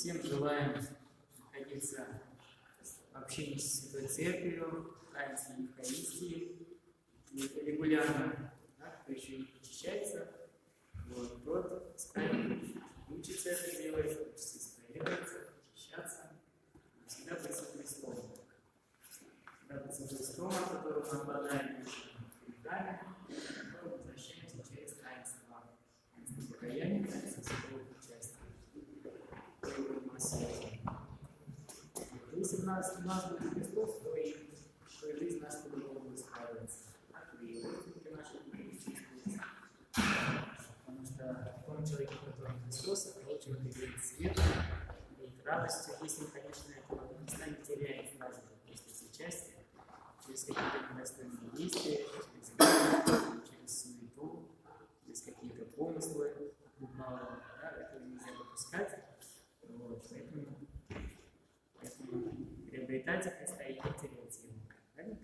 всем желаем находиться в общении с Святой Церковью, в таинстве Евхаристии, и регулярно, да, кто еще не причащается, вот, тот учится это делать, учится исповедоваться, причащаться, всегда быть со Христом. Всегда быть со Христом, от которого мы обладаем грехами, мы возвращаемся через таинство покаяния, таинство святого причастия. Если у нас будет Христос, то и жизнь наша по-другому будет складываться. Так и родственники наши будут чувствовать. Потому что в том человеке, который Христос, того человека видит свет, видит радость. Если, конечно, этого места не теряет сразу после причастия, через какие-то недостойные действия, через игру, через суету, через какие-то помыслы, да, этого нельзя допускать. Вот, поэтому приобретать Христа и не терять его. Правильно?